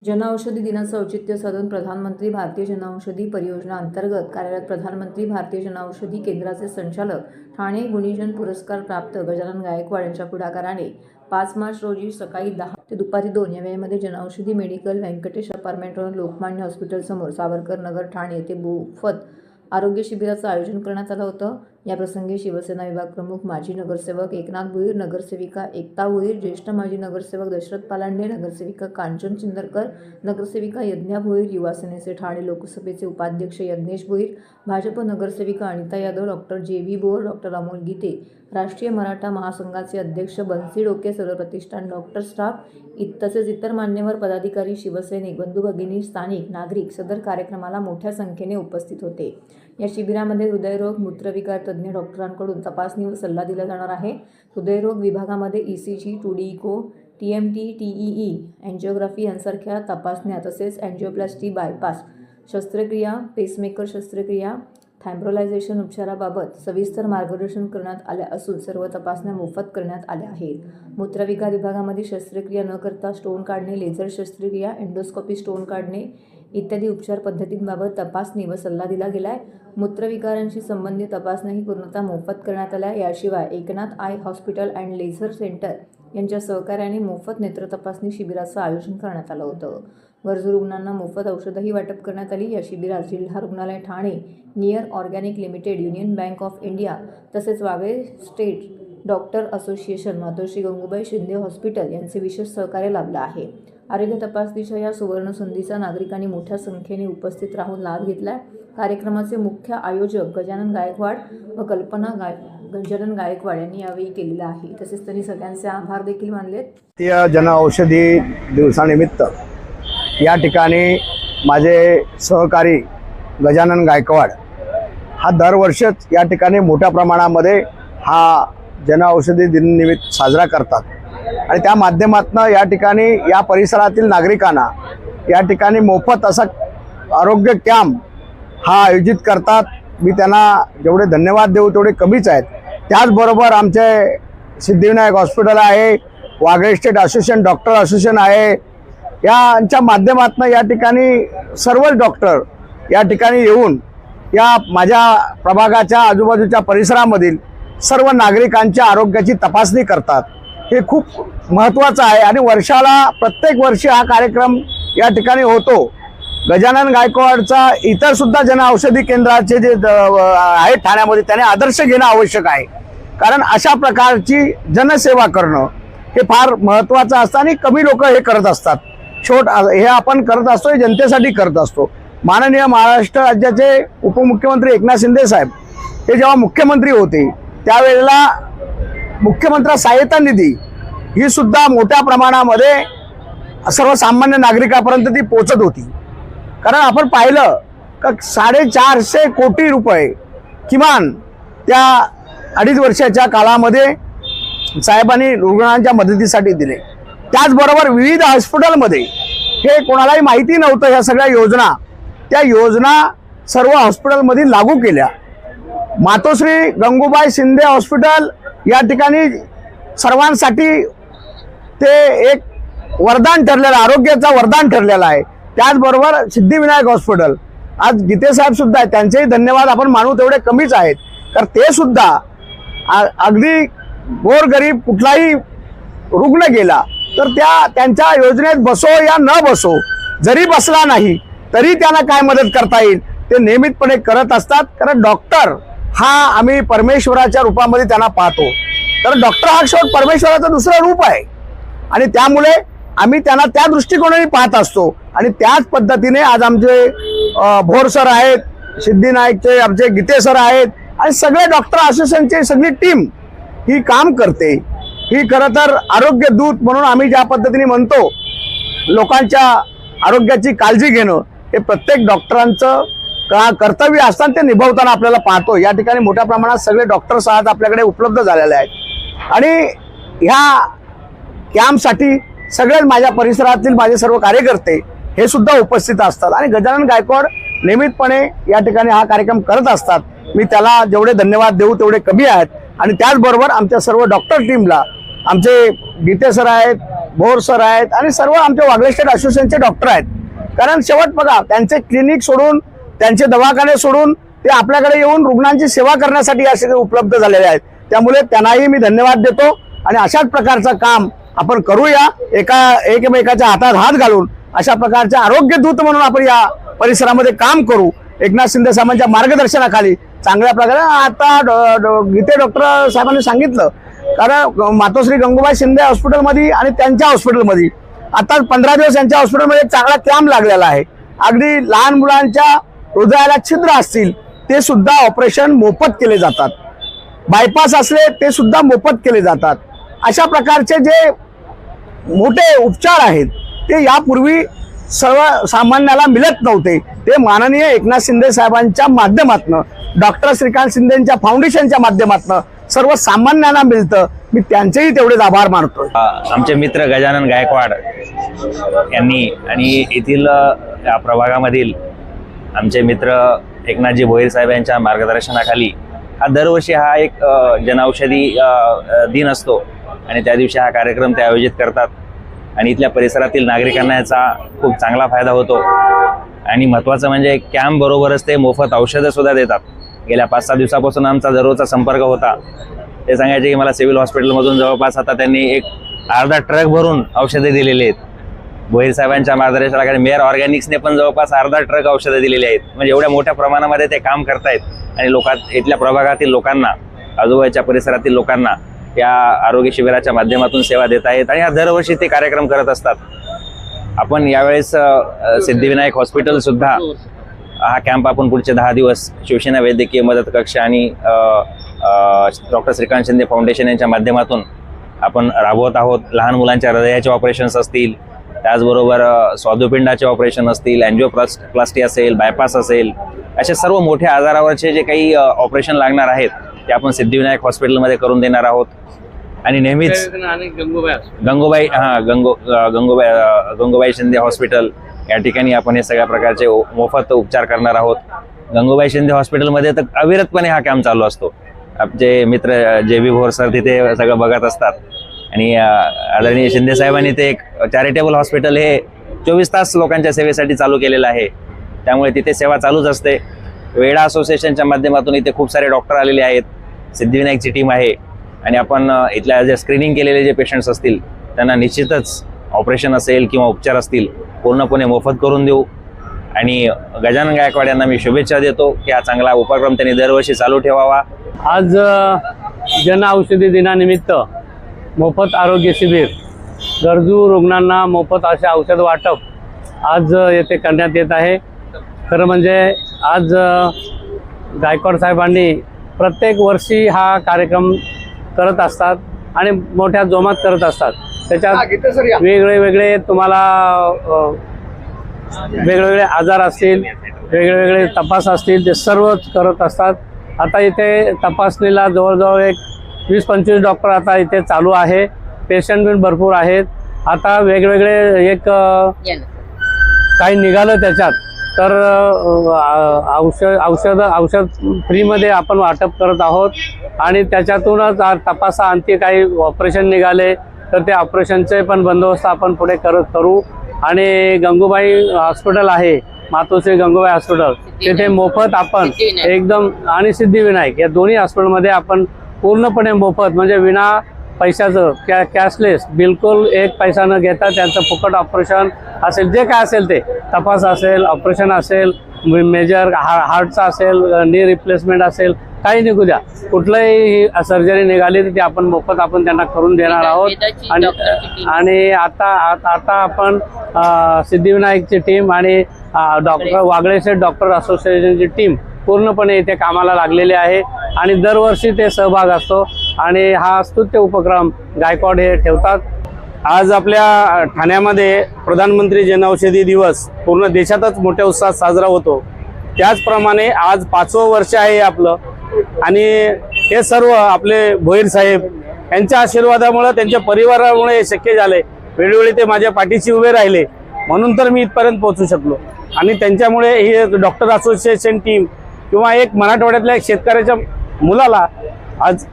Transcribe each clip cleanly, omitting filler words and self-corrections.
जनऔषधी दिनाचं औचित्य साधून प्रधानमंत्री भारतीय जनऔषधी परियोजना अंतर्गत कार्यरत प्रधानमंत्री भारतीय जनऔषधी केंद्राचे संचालक ठाणे गुणीजन पुरस्कार प्राप्त गजानन गायकवाड यांच्या पुढाकाराने 5 मार्च रोजी सकाळी 10 ते दुपारी 2 या वेळेमध्ये Janaushadhi medical Venkatesh apartment road Lokmanya hospital समोर सावरकर नगर ठाणे येथे मोफत आरोग्य शिबिराचं आयोजन करण्यात आलं होतं। या प्रसंगी शिवसेना विभाग प्रमुख माजी नगरसेवक एकनाथ भोईर, नगरसेविका एकता भोईर, ज्येष्ठ माजी नगरसेवक दशरथ पालांडे, नगरसेविका कांचन चिंदरकर, नगरसेविका यज्ञा भोईर, युवा सेनेचे ठाणे लोकसभेचे उपाध्यक्ष यज्ञेश भोईर, भाजप नगरसेविका Anita Yadav, doctor J V. Bor, doctor Amol Gite, Rashtriya Maratha महासंघाचे अध्यक्ष बन्सी डोके, सर्व प्रतिष्ठान डॉक्टर स्टाफ तसेच इतर मान्यवर पदाधिकारी, शिवसैनिक, बंधू भगिनी, स्थानिक नागरिक सदर कार्यक्रमाला मोठ्या संख्येने उपस्थित होते। या शिबिरामध्ये हृदयरोग, मूत्रविकार तज्ज्ञ डॉक्टरांकडून तपासणी व सल्ला दिला जाणार आहे। हृदयरोग विभागामध्ये ECG, 2D echo, TMT, TEE, angiography यांसारख्या तपासण्या तसेच एंजिओप्लास्टी, बायपास शस्त्रक्रिया, पेसमेकर शस्त्रक्रिया, थायम्ब्रोलायझेशन उपचाराबाबत सविस्तर मार्गदर्शन करण्यात आले असून सर्व तपासण्या मोफत करण्यात आल्या आहेत। मूत्रविकार विभागामध्ये शस्त्रक्रिया न करता स्टोन काढणे, लेझर शस्त्रक्रिया, एंडोस्कोपी स्टोन काढणे इत्यादी उपचार पद्धतींबाबत तपासणी व सल्ला दिला गेलाय। मूत्रविकारांशी संबंधित तपासण्याही पूर्णतः मोफत करण्यात आल्या। याशिवाय Eknath I hospital and laser centre यांच्या सहकार्याने मोफत नेत्र तपासणी शिबिराचं आयोजन करण्यात आलं होतं। गरजू रुग्णांना मोफत औषधही वाटप करण्यात आली। या शिबिरात जिल्हा रुग्णालय Thane, near organic limited, union bank of India तसेच वागळे स्टेट डॉक्टर असोसिएशन, मातोश्री गंगूबाई शिंदे हॉस्पिटल यांचे विशेष सहकार्य लाभलं आहे। आरोग्य तपासणीच्या या सुवर्ण संधीचा नागरिकांनी मोठ्या संख्येने उपस्थित राहून लाभ घेतला। कार्यक्रमाचे मुख्य आयोजक गजानन गायकवाड व कल्पना गजानन गायकवाड यांनी यावेळी केलेलं आहे। तसेच त्यांनी सगळ्यांचे आभार देखील मानले। जनऔषधी दिवसानिमित्त या ठिकाणी माझे सहकारी गजानन गायकवाड हा दरवर्षीच या ठिकाणी मोठ्या प्रमाणामध्ये हा जनऔषधी दिनानिमित्त साजरा करतात आणि त्या माध्यमातून या ठिकाणी या परिसरातील नागरिकांना या ठिकाणी मोफत असा आरोग्य कॅम्प हा आयोजित करतात। मी त्यांना जेवढे धन्यवाद देऊ तेवढे कमीच आहेत। त्याचबरोबर आमचे सिद्धिविनायक हॉस्पिटल आहे, Wagle state association doctor association आहे, यांच्या माध्यमातून या ठिकाणी सर्व डॉक्टर या ठिकाणी येऊन या माझ्या प्रभागाच्या आजूबाजूच्या परिसरामधील सर्व नागरिकांच्या आरोग्याची तपासणी करतात। हे खूप महत्त्वाचं आहे आणि वर्षाला प्रत्येक वर्षी हा कार्यक्रम या ठिकाणी होतो। गजानन गायकवाडचा इतर सुद्धा जनऔषधी केंद्राचे जे आहेत ठाण्यामध्ये त्याने आदर्श घेणं आवश्यक आहे, कारण अशा प्रकारची जनसेवा करणं हे फार महत्त्वाचं असतं आणि कमी लोक हे करत असतात। हे आपण करत असतो, हे जनतेसाठी करत असतो। माननीय महाराष्ट्र राज्याचे उपमुख्यमंत्री एकनाथ शिंदे साहेब हे जेव्हा मुख्यमंत्री होते त्यावेळेला मुख्यमंत्री सहायता निधी ही सुद्धा मोठ्या प्रमाणामध्ये सर्वसामान्य नागरिकांपर्यंत ती पोहोचत होती। कारण आपण पाहिलं का 450 कोटी रुपये किमान त्या 2.5 वर्षाच्या काळामध्ये साहेबांनी रुग्णांच्या मदतीसाठी दिले। त्याचबरोबर विविध हॉस्पिटलमध्ये हे कोणालाही माहिती नव्हतं ह्या सगळ्या योजना, त्या योजना सर्व हॉस्पिटलमध्ये लागू केल्या। मातोश्री गंगूबाई शिंदे हॉस्पिटल या ठिकाणी सर्वांसाठी ते एक वरदान ठरलेलं, आरोग्याचा वरदान ठरलेला आहे। त्याचबरोबर सिद्धिविनायक हॉस्पिटल, आज गीते साहेब सुद्धा आहेत, त्यांचेही धन्यवाद आपण मानू तेवढे कमीच आहेत, कारण ते सुद्धा अगदी गोरगरीब कुठलाही रुग्ण गेला तर त्यांच्या योजनेत बसो या न बसो, जरी बसला नाही तरी त्यांना काय मदत करता येईल ते नियमितपणे करत असतात। कारण डॉक्टर हा आम्ही परमेश्वराच्या रूपामध्ये त्यांना पाहतो, तर डॉक्टर हा शेवट परमेश्वराचं दुसरं रूप आहे आणि त्यामुळे आम्ही त्यांना त्या दृष्टिकोनाने पाहत असतो। आणि त्याच पद्धतीने आज आमचे भोर सर आहेत, सिद्धिनायकचे आमचे गीते सर आहेत आणि सगळे डॉक्टर असोसिएशनची सगळी टीम ही काम करते। ही खरं तर आरोग्य दूत म्हणून आम्ही ज्या पद्धतीने म्हणतो, लोकांच्या आरोग्याची काळजी घेणं हे प्रत्येक डॉक्टरांचं कर्तव्य असताना ते निभावताना आपल्याला पाहतो। या ठिकाणी मोठ्या प्रमाणात सगळे डॉक्टर्स आज आपल्याकडे उपलब्ध झालेले आहेत आणि ह्या कॅम्पसाठी सगळेच माझ्या परिसरातील माझे सर्व कार्यकर्ते हे सुद्धा उपस्थित असतात आणि गजानन गायकवाड नियमितपणे या ठिकाणी हा कार्यक्रम करत असतात। मी त्याला जेवढे धन्यवाद देऊ तेवढे कमी आहेत। आणि त्याचबरोबर आमच्या सर्व डॉक्टर टीमला आमचे गीते सर आहेत, भोर सर आहेत आणि सर्व आमचे वागळे स्टेट असोसिएशनचे डॉक्टर आहेत. कारण शेवट बघा, त्यांचे क्लिनिक सोडून, त्यांचे दवाखाने सोडून ते आपल्याकडे येऊन रुग्णांची सेवा करण्यासाठी असे उपलब्ध झालेले आहेत. त्यामुळे त्यांनाही मी धन्यवाद देतो आणि अशाच प्रकारचं काम आपण करूया, एकमेकाच्या हातात हात घालून अशा प्रकारचे आरोग्य दूत म्हणून आपण या परिसरामध्ये काम करू. एकनाथ शिंदे साहेबांच्या मार्गदर्शनाखाली चांगल्या प्रकारे आता गीते डॉक्टर साहेबांनी सांगितलं, कारण मातोश्री गंगूबाई शिंदे हॉस्पिटलमध्ये आणि त्यांच्या हॉस्पिटलमध्ये आता 15 दिवस यांच्या हॉस्पिटलमध्ये चांगला कॅम्प लागलेला आहे. अगदी लहान मुलांच्या हृदयाला छिद्र असतील ते सुद्धा ऑपरेशन मोफत केले जातात, बायपास असले ते सुद्धा मोफत केले जातात. अशा प्रकारचे जे मोठे उपचार आहेत ते यापूर्वी सर्वसामान्याला मिळत नव्हते. ते माननीय एकनाथ शिंदे साहेबांच्या माध्यमातून, डॉक्टर श्रीकांत शिंदेच्या फाउंडेशनच्या माध्यमातून सर्वसामान्यांना मिळतं. मी त्यांचेही तेवढेच आभार मानतो. आमचे मित्र गजानन गायकवाड यांनी आणि येथील या प्रभागामधील आमचे मित्र एकनाथजी भोईर साहेब यांच्या मार्गदर्शनाखाली दरवर्षी हा एक जनऔषधी दिन असतो आणि त्या दिवशी हा कार्यक्रम ते आयोजित करतात आणि इथल्या परिसरातील नागरिकांना याचा खूप चांगला फायदा होतो. आणि महत्त्वाचं म्हणजे कॅम्प बरोबरच ते मोफत औषधं सुद्धा देतात. गेल्या 5-6 दिवसापासून आमचा दररोजचा संपर्क होता. ते सांगायचे की मला सिव्हिल हॉस्पिटलमधून जवळपास आता त्यांनी एक अर्धा ट्रक भरून औषधे दिलेली आहेत. भोईर साहेबांच्या मार्गदर्शनाखाली मेयर ऑर्गॅनिक्सने पण जवळपास अर्धा ट्रक औषधं दिलेली आहेत. म्हणजे एवढ्या मोठ्या प्रमाणामध्ये ते काम करतायत आणि इथल्या प्रभागातील लोकांना, आजूबाजूच्या परिसरातील लोकांना या आरोग्य शिबिराच्या माध्यमातून सेवा देत आहेत आणि दरवर्षी ते कार्यक्रम करत असतात. आपण यावेळेस सिद्धिविनायक हॉस्पिटल सुद्धा हा कॅम्प आपण पुढचे 10 दिवस शिवसेना वैद्यकीय मदत कक्ष आणि डॉक्टर श्रीकांत शिंदे फाउंडेशन यांच्या माध्यमातून आपण राबवत आहोत. लहान मुलांच्या हृदयाचे ऑपरेशन्स असतील, त्याचबरोबर स्वादुपिंडाचे ऑपरेशन असतील, अँजिओप्लास्टी असेल, बायपास असेल, अशा सर्व मोठ्या आजारावरचे जे काही ऑपरेशन लागणार आहेत ते आपण सिद्धिविनायक हॉस्पिटलमध्ये करून देणार आहोत. आणि नेहमीच गंगूबाई शिंदे हॉस्पिटल या ठिकाणी आपण हे सगळ्या प्रकारचे मोफत उपचार करणार आहोत. गंगूबाई शिंदे हॉस्पिटलमध्ये तर अविरतपणे हा कॅम्प चालू असतो. आमचे मित्र JB भोर सर तिथे सगळं बघत असतात आणि आदरणीय शिंदे साहेबांनी ते एक चॅरिटेबल हॉस्पिटल हे 24 तास लोकांच्या सेवेसाठी चालू केलेलं आहे. त्यामुळे तिथे सेवा चालूच असते. वेडा असोसिएशनच्या माध्यमातून इथे खूप सारे डॉक्टर आलेले आहेत, सिद्धिविनायकची टीम आहे आणि आपण इथल्या जे स्क्रीनिंग केलेले जे पेशंट्स असतील त्यांना निश्चितच ऑपरेशन असेल किंवा उपचार असतील पूर्णपणे मोफत करून देऊ. आणि गजानन गायकवाड यांना मी शुभेच्छा देतो की हा चांगला उपक्रम त्यांनी दरवर्षी चालू ठेवावा. आज जनऔषधी दिनानिमित्त मोफत आरोग्य शिबिर, गरजू रुग्णांना मोफत असे औषध वाटप आज येथे करण्यात येत आहे. खरं म्हणजे आज गायकवाड साहेबांनी प्रत्येक वर्षी हा कार्यक्रम करत असतात आणि मोठ्या जोमात करत असतात. त्याच्यात वेगळे तुम्हाला वेगवेगळे आजार असतील, वेगवेगळे तपास असतील, ते सर्वच करत असतात. आता इथे तपासणीला जवळजवळ एक 20-25 डॉक्टर आता इथे चालू आहे. पेशंट पण भरपूर आहेत. आता वेगवेगळे एक काही निघालं त्याच्यात तर औषध फ्रीमध्ये आपण वाटप करत आहोत आणि त्याच्यातूनच तपासा आणखी काही ऑपरेशन निघाले तर ते ऑपरेशनचे पण बंदोबस्त आपण पुढे करू. आणि गंगूबाई हॉस्पिटल आहे, मातोश्री गंगूबाई हॉस्पिटल, तिथे मोफत आपण एकदम, आणि सिद्धिविनायक या दोन्ही हॉस्पिटलमध्ये आपण पूर्णपणे मोफत म्हणजे विना पैशाचं कॅशलेस, बिलकुल एक पैसा न घेता त्यांचं फुकट ऑपरेशन असेल, जे काय असेल ते तपास असेल, ऑपरेशन असेल, मेजर हार्टचा असेल, नी रिप्लेसमेंट असेल, काही निघू द्या, कुठलंही सर्जरी निघाली तर ती आपण मोफत आपण त्यांना करून देणार आहोत. आणि आता आपण सिद्धिविनायकची टीम आणि डॉक्टर वागळे स्टेट डॉक्टर असोसिएशनची टीम पूर्णपणे इथे कामाला लागलेली आहे आणि दरवर्षी ते सहभाग असतो आणि हा स्तुत्य उपक्रम गायकवाड हे ठेवतात. आज आपल्या ठाण्यामध्ये प्रधानमंत्री जनऔषधी दिवस पूर्ण देशातच मोठ्या उत्साहात साजरा होतो. त्याचप्रमाणे आज 5वं वर्ष आहे आपलं आणि हे सर्व आपले भोईर साहेब यांच्या आशीर्वादामुळे, त्यांच्या परिवारामुळे हे शक्य झाले. वेळोवेळी ते माझ्या पाठीशी उभे राहिले म्हणून तर मी इथपर्यंत पोहोचू शकलो आणि त्यांच्यामुळे ही डॉक्टर असोसिएशन टीम किंवा एक मराठवाड्यातल्या एक शेतकऱ्याच्या मुलाला आज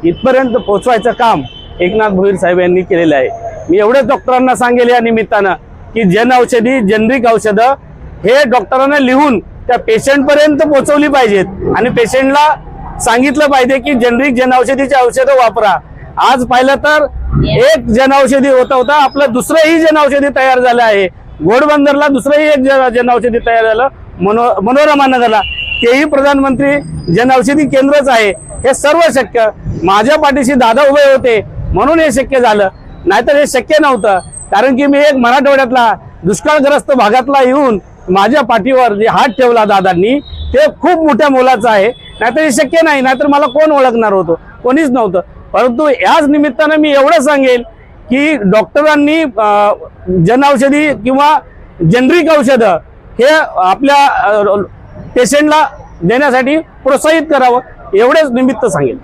इथपर्यंत पोहोचवायचं काम एकनाथ भोईर साहेब यांनी केलेलं आहे. मी एवढेच डॉक्टरांना सांगेल या निमित्तानं की जनऔषधी जेनरिक औषधं हे डॉक्टरांना लिहून त्या पेशंटपर्यंत पोहोचवली पाहिजेत आणि पेशंटला सांगितलं पाहिजे की जेनरिक जनऔषधीची औषधं वापरा. आज पाहिलं तर एक जनऔषधी होता आपलं दुसरंही जनऔषधी तयार झालं आहे. घोडबंदरला दुसरंही एक जनऔषधी तयार झालं, मनोरमा नगरला तेही प्रधानमंत्री जनऔषधी केंद्रच आहे. हे सर्व शक्य माझ्या पाठीशी दादा उभे होते म्हणून हे शक्य झालं, नाहीतर हे शक्य नव्हतं. कारण की मी एक मराठवाड्यातला दुष्काळग्रस्त भागातला येऊन माझ्या पाठीवर जे हात ठेवला दादांनी ते खूप मोठ्या मोलाचं आहे. नाहीतर हे शक्य नाही, नाहीतर मला कोण ओळखणार होतं, कोणीच नव्हतं. परंतु याच निमित्तानं मी एवढं सांगेल की डॉक्टरांनी जनऔषधी किंवा जेनरिक औषधं हे आपल्या पेशंटला देण्यासाठी प्रोत्साहित करावं, एवढेच निमित्त सांगेल.